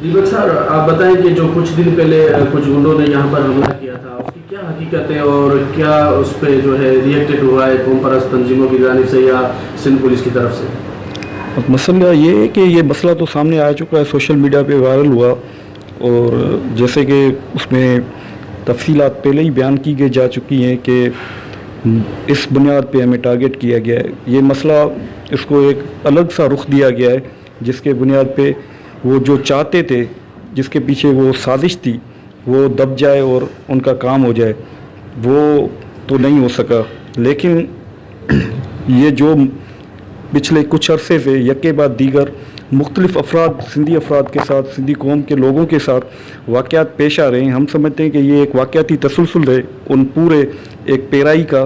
दीपक sir, आप बताएं कि जो कुछ दिन पहले कुछ गुंडों ने यहाँ पर हमला किया था, उसकी क्या हकीकत है और क्या उस पर जो है रिएक्टेड हुआ है कौम परस्त तंजीमों की जानिब से या सिंध पुलिस की तरफ से? अब मसला ये है कि ये मसला तो सामने आ चुका है, सोशल मीडिया पे वायरल हुआ, और जैसे कि उसमें तफसीलात पहले ही बयान की गई जा चुकी हैं कि इस बुनियाद पे हमें टारगेट किया गया है। ये मसला, इसको एक अलग सा रुख दिया गया है जिसके बुनियाद पे वो जो चाहते थे, जिसके पीछे वो साजिश थी, वो दब जाए और उनका काम हो जाए, वो तो नहीं हो सका। लेकिन ये जो पिछले कुछ अरसे से यके बाद दीगर मुख्तलिफ अफराद, सिंधी अफराद के साथ, सिंधी कौम के लोगों के साथ वाक़यात पेश आ रहे हैं, हम समझते हैं कि ये एक वाक़याती तसलसल है उन पूरे एक पेराई का।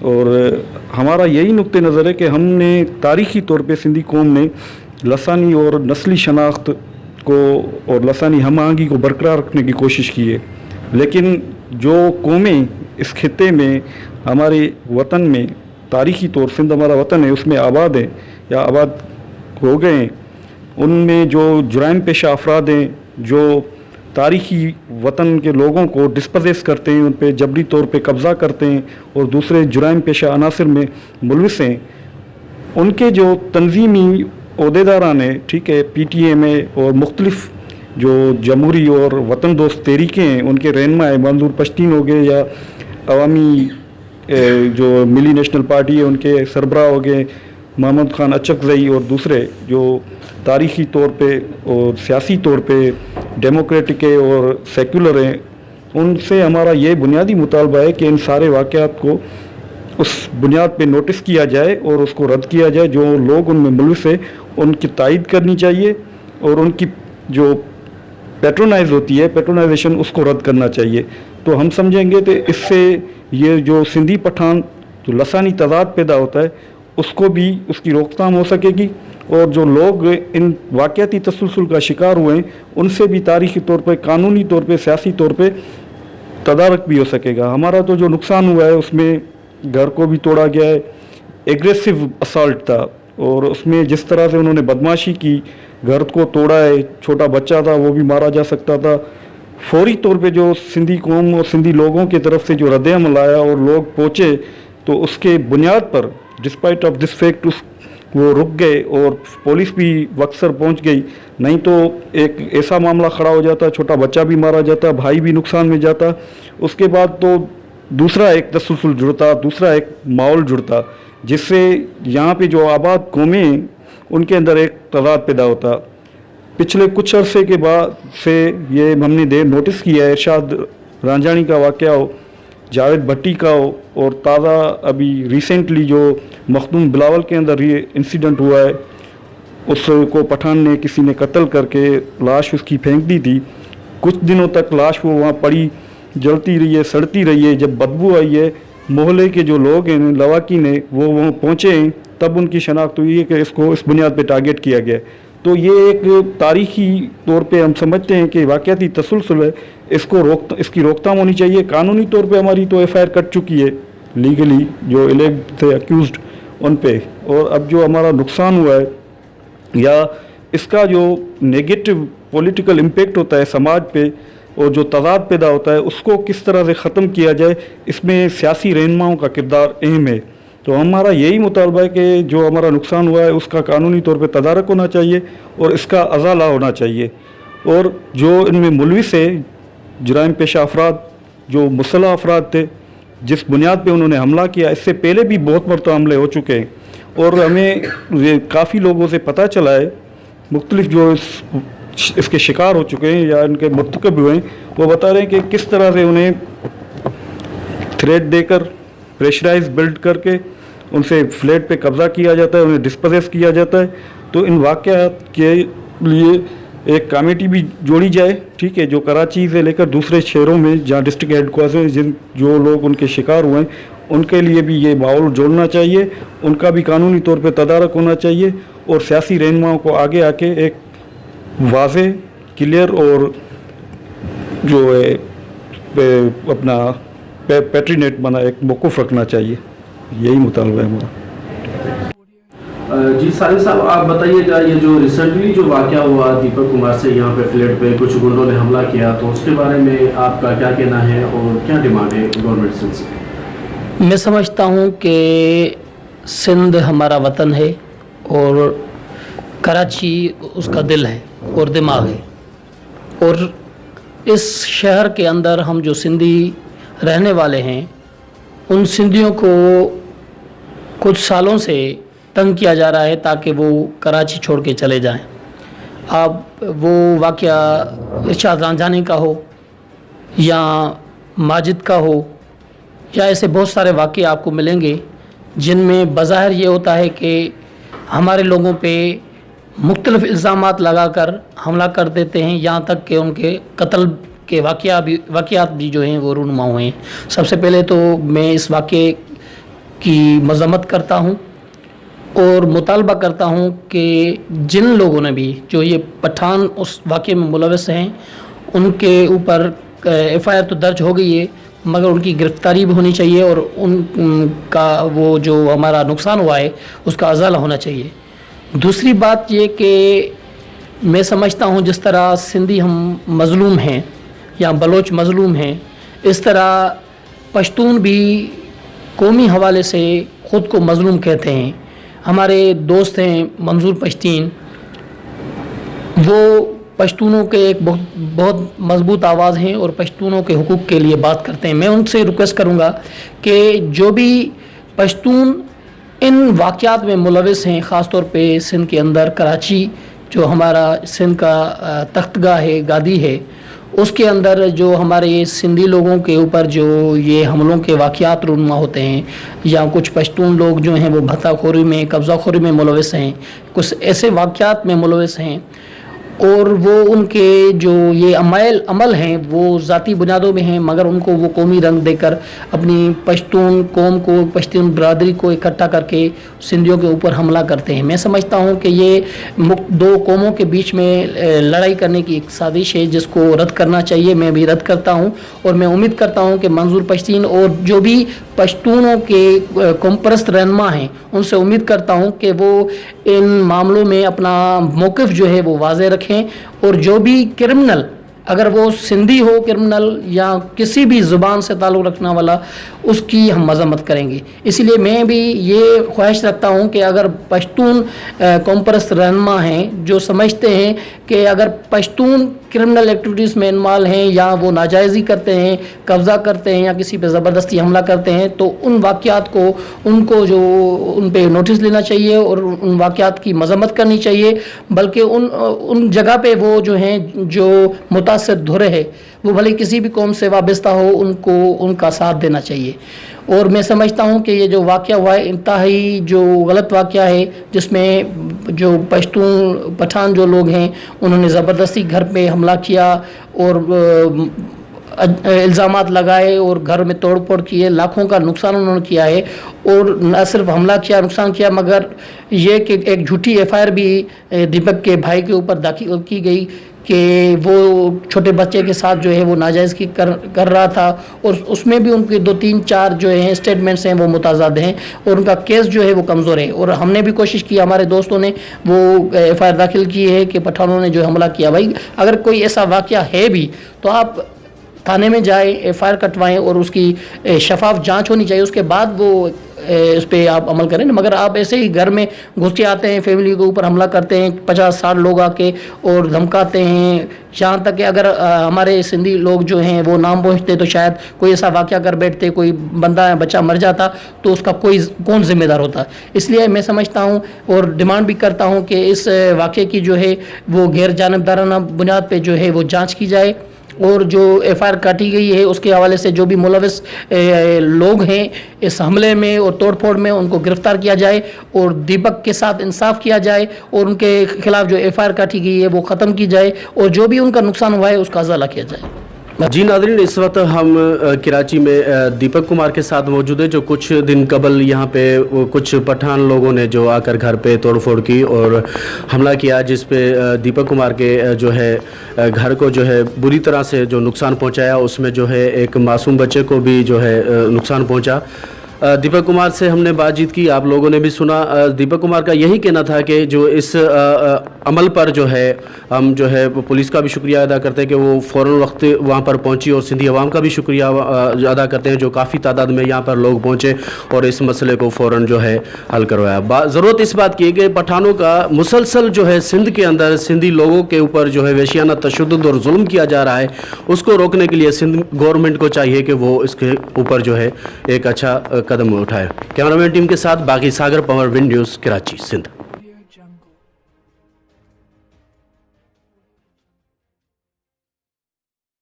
और हमारा यही नुक्ते नज़र है कि हमने तारीख़ी तौर पे सिंधी कौम ने लसानी और नस्ली शनाख्त को और लसानी हम आहंगी को बरकरार रखने की कोशिश की है। लेकिन जो कौमें इस खित्ते में, हमारे वतन में, तारीख़ी तौर सिंध हमारा वतन है, उसमें आबाद हैं या आबाद हो गए हैं, उनमें जो जुराइम पेशा अफराद हैं, जो तारीख़ी वतन के लोगों को डिस्पोजेस करते हैं, उन पर जबरी तौर पे कब्ज़ा करते हैं और दूसरे जुराइम पेशा अनासर में मुलविस हैं, उनके जो तंजीमी अहदेदारान है, ठीक है, PTM में और मुख्तलिफ जो जमहूरी और वतन दोस्त तहरीकें हैं, उनके रहनुमा मंजूर पश्तीन हो गए या अवामी जो मिली नेशनल पार्टी है उनके सरबराह हो गए महमूद खान अचकज़ई और दूसरे जो तारीख़ी तौर पे और सियासी तौर पे डेमोक्रेटिक है और सेकुलर हैं, उनसे हमारा ये बुनियादी मुतालबा है कि इन सारे वाक़यात को उस बुनियाद पे नोटिस किया जाए और उसको रद्द किया जाए। जो लोग उनमें मुलविस है उनकी तायद करनी चाहिए और उनकी जो पेट्रोनाइज होती है, पेट्रोनाइजेशन, उसको रद्द करना चाहिए। तो हम समझेंगे कि इससे ये जो सिंधी पठान जो लसानी तजाद पैदा होता है उसको भी, उसकी रोकथाम हो सकेगी, और जो लोग इन वाक़याती तसलसल का शिकार हुए हैं उनसे भी तारीख़ी तौर पे, कानूनी तौर पे, सियासी तौर पे तदारक भी हो सकेगा। हमारा तो जो नुकसान हुआ है उसमें घर को भी तोड़ा गया है, एग्रेसिव असॉल्ट था, और उसमें जिस तरह से उन्होंने बदमाशी की, घर को तोड़ा है, छोटा बच्चा था वो भी मारा जा सकता था। फौरी तौर पे जो सिंधी कौम और सिंधी लोगों की तरफ से जो रद्द-ए-अमल आया और लोग पहुँचे, तो उसके बुनियाद पर डिस्पाइट ऑफ दिस फैक्ट वो रुक गए और पुलिस भी वक्सर पहुंच गई। नहीं तो एक ऐसा मामला खड़ा हो जाता, छोटा बच्चा भी मारा जाता, भाई भी नुकसान में जाता। उसके बाद तो दूसरा एक तसलसल जुड़ता, दूसरा एक माहौल जुड़ता, जिससे यहाँ पे जो आबाद कौमें उनके अंदर एक तज़ाद पैदा होता। पिछले कुछ अरसे के बाद से ये हमने नोटिस किया है, इरशाद रांझानी का वाक़या हो, जावेद भट्टी का हो, और ताज़ा अभी रिसेंटली जो मखदूम बिलावल के अंदर ये इंसिडेंट हुआ है, उसको पठान ने, किसी ने कत्ल करके लाश उसकी फेंक दी थी। कुछ दिनों तक लाश वो वहाँ पड़ी, जलती रही है, सड़ती रही है। जब बदबू आई है, मोहल्ले के जो लोग हैं, लवाकी ने, वो वहाँ पहुँचे हैं, तब उनकी शनाख्त हुई है कि इसको इस बुनियाद पे टारगेट किया गया है। तो ये एक तारीख़ी तौर पे हम समझते हैं कि वाक़याती तसलसल है, इसकी रोकथाम होनी चाहिए। कानूनी तौर पे हमारी तो FIR कट चुकी है लीगली, जो इलेक्ट थे अक्यूज़ड उन पे, और अब जो हमारा नुकसान हुआ है या इसका जो नेगेटिव पॉलिटिकल इम्पेक्ट होता है समाज पे और जो तज़ाद पैदा होता है, उसको किस तरह से ख़त्म किया जाए, इसमें सियासी रहनुमाओं का किरदार अहम है। तो हमारा यही मुतालबा है कि जो हमारा नुकसान हुआ है उसका कानूनी तौर पे तदारक होना चाहिए और इसका अज़ाला होना चाहिए। और जो इनमें मुलविस है जुराइम पेशा अफराद, जो मुसल्लह अफराद थे, जिस बुनियाद पे उन्होंने हमला किया, इससे पहले भी बहुत मरतबा हमले हो चुके हैं, और हमें काफ़ी लोगों से पता चला है, मुख्तलिफ जो इसके शिकार हो चुके हैं या इनके मुर्तकब हुए हैं, वो बता रहे हैं कि किस तरह से उन्हें थ्रेट देकर, प्रेशराइज बिल्ड करके उनसे फ्लैट पे कब्ज़ा किया जाता है, उन्हें डिस्पोजेस किया जाता है। तो इन वाक़यात के लिए एक कमेटी भी जोड़ी जाए, ठीक है, जो कराची से लेकर दूसरे शहरों में जहाँ डिस्ट्रिक्ट हेडक्वार्टर हैं, जो लोग उनके शिकार हुए हैं, उनके लिए भी ये माहौल जोड़ना चाहिए, उनका भी कानूनी तौर पे तदारक होना चाहिए, और सियासी रहनुमाओं को आगे आके एक वाज़े, क्लियर और जो है अपना पैट्रीनेट बना एक मौक़िफ़ रखना चाहिए। यही मुतालबा है हमारा। जी सालिम साहब, आप बताइएगा ये जो रिसेंटली जो वाक़या हुआ दीपक कुमार से यहाँ पे फ्लैट पे कुछ गुंडों ने हमला किया, तो उसके बारे में आपका क्या कहना है और क्या डिमांड है गवर्नमेंट से? मैं समझता हूँ कि सिंध हमारा वतन है और कराची उसका दिल है और दिमाग है, और इस शहर के अंदर हम जो सिंधी रहने वाले हैं उन सिंधियों को कुछ सालों से तंग किया जा रहा है ताकि वो कराची छोड़ के चले जाएं। अब वो वाक़या इरशाद रांझानी का हो या माजिद का हो या ऐसे बहुत सारे वाक़े आपको मिलेंगे जिनमें बज़ाहिर ये होता है कि हमारे लोगों पे मुख्तलिफ़ इल्ज़ामात लगाकर हमला कर देते हैं, यहाँ तक कि उनके कत्ल के वाक़यात भी जो हैं वो रूनुमा हुए हैं। सबसे पहले तो मैं इस वाक़े की मज़म्मत करता हूँ और मुतालबा करता हूँ कि जिन लोगों ने भी जो ये पठान उस वाक़े में मुलविस हैं उनके ऊपर FIR तो दर्ज हो गई है, मगर उनकी गिरफ़्तारी भी होनी चाहिए और उनका वो जो हमारा नुकसान हुआ है उसका अज़ाला होना चाहिए। दूसरी बात ये कि मैं समझता हूँ जिस तरह सिंधी हम मज़लूम हैं या बलोच मज़लूम हैं, इस तरह पश्तून भी कौमी हवाले से ख़ुद को मज़लूम कहते हैं। हमारे दोस्त हैं मंजूर पश्तीन, वो पश्तूनों के एक बहुत मजबूत आवाज़ हैं और पश्तूनों के हुकूक़ के लिए बात करते हैं। मैं उनसे रिक्वेस्ट करूंगा कि जो भी पश्तून इन वाक़यात में मुलविस हैं, ख़ास तौर पे सिंध के अंदर कराची जो हमारा सिंध का तख्तगाह है, गादी है, उसके अंदर जो हमारे सिंधी लोगों के ऊपर जो ये हमलों के वाक़यात रूनुमा होते हैं या कुछ पश्तून लोग जो हैं वो भत्ताखोरी में, कब्ज़ाखोरी में मुलविस हैं, कुछ ऐसे वाक़यात में मुलविस हैं और वो उनके जो ये अमल हैं वो ज़ाती बुनियादों में हैं, मगर उनको वो कौमी रंग देकर अपनी पश्तून कौम को, पश्तून बरादरी को इकट्ठा करके सिंधियों के ऊपर हमला करते हैं। मैं समझता हूँ कि ये दो कौमों के बीच में लड़ाई करने की एक साजिश है जिसको रद्द करना चाहिए। मैं भी रद्द करता हूँ और मैं उम्मीद करता हूँ कि मंजूर पश्तीन और जो भी पश्तूनों के कौमपरस्त रहनुमा हैं उनसे उम्मीद करता हूँ कि वो इन मामलों में अपना मौक़िफ़ जो है वो वाज़ेह रखें और जो भी क्रिमिनल, अगर वो सिंधी हो क्रिमिनल या किसी भी ज़ुबान से ताल्लुक़ रखने वाला, उसकी हम मज़म्मत करेंगे। इसीलिए मैं भी ये ख्वाहिश रखता हूँ कि अगर पश्तून कौमपरस्त रहनुमा हैं जो समझते हैं कि अगर पश्तून क्रिमिनल एक्टिविटीज़ में इन्वॉल्व हैं या वो नाजायज़ी करते हैं, कब्ज़ा करते हैं या किसी पे ज़बरदस्ती हमला करते हैं, तो उन वाक़यात को उनको जो उन पे नोटिस लेना चाहिए और उन वाक़यात की मज़म्मत करनी चाहिए, बल्कि उन जगह पे वो जो हैं जो मुतासिर धुरे है वो भले किसी भी कौम से वाबस्ता हो उनको उनका साथ देना चाहिए। और मैं समझता हूँ कि ये जो वाक़या हुआ है इंतहाई जो गलत वाक़या है, जिसमें जो पश्तून पठान जो लोग हैं उन्होंने ज़बरदस्ती घर पे हमला किया और इल्ज़ामात लगाए और घर में तोड़ फोड़ किए, लाखों का नुकसान उन्होंने किया है। और न सिर्फ हमला किया, नुकसान किया, मगर ये कि एक झूठी FIR भी दीपक के भाई के ऊपर दाखिल की गई कि वो छोटे बच्चे के साथ जो है वो नाजायज़ की कर रहा था और उसमें भी उनके 2-3-4 जो हैं स्टेटमेंट्स हैं वो मुताज़ाद हैं और उनका केस जो है वो कमज़ोर है। और हमने भी कोशिश की, हमारे दोस्तों ने वो FIR दाखिल की है कि पठानों ने जो हमला किया। भाई अगर कोई ऐसा वाक़या है भी तो आप थाने में जाए, FIR कटवाएं और उसकी शफाफ जांच होनी चाहिए, उसके बाद वो इस पर आप अमल करें। मगर आप ऐसे ही घर में घुस के आते हैं, फैमिली के ऊपर हमला करते हैं, 50-60 लोग आके और धमकाते हैं, यहाँ तक कि अगर हमारे सिंधी लोग जो हैं वो नाम पहुँचते तो शायद कोई ऐसा वाक़या कर बैठते, कोई बंदा या बच्चा मर जाता तो उसका कौन ज़िम्मेदार होता। इसलिए मैं समझता हूँ और डिमांड भी करता हूँ कि इस वाक़े की जो है वो गैर जानिबदाराना बुनियाद पर जो है वो जाँच की जाए और जो FIR काटी गई है उसके हवाले से जो भी मुलविस लोग हैं इस हमले में और तोड़ फोड़ में उनको गिरफ़्तार किया जाए और दीपक के साथ इंसाफ किया जाए और उनके ख़िलाफ़ जो FIR काटी गई है वो ख़त्म की जाए और जो भी उनका नुकसान हुआ है उसका अज़ाला किया जाए। जी नाज़रीन, इस वक्त हम कराची में दीपक कुमार के साथ मौजूद है, जो कुछ दिन कबल यहाँ पे कुछ पठान लोगों ने जो आकर घर पे तोड़फोड़ की और हमला किया, जिस पे दीपक कुमार के जो है घर को जो है बुरी तरह से जो नुकसान पहुँचाया, उसमें जो है एक मासूम बच्चे को भी जो है नुकसान पहुँचा। दीपक कुमार से हमने बातचीत की, आप लोगों ने भी सुना। दीपक कुमार का यही कहना था कि जो इस अमल पर जो है हम जो है पुलिस का भी शुक्रिया अदा करते हैं कि वो फ़ौरन वक्त वहाँ पर पहुँची, और सिंधी अवाम का भी शुक्रिया अदा करते हैं जो काफ़ी तादाद में यहाँ पर लोग पहुँचे और इस मसले को फ़ौरन जो है हल करवाया। ज़रूरत इस बात की है कि पठानों का मुसलसल जो है सिंध के अंदर सिंधी लोगों के ऊपर जो है वेशियाना तशद्दुद और जुल्म किया जा रहा है, उसको रोकने के लिए सिंध गवर्नमेंट को चाहिए कि वो इसके ऊपर जो है एक अच्छा कदम उठाए। कैमरामैन टीम के साथ Baqi Sagar, power wind news, Karachi, Sindh.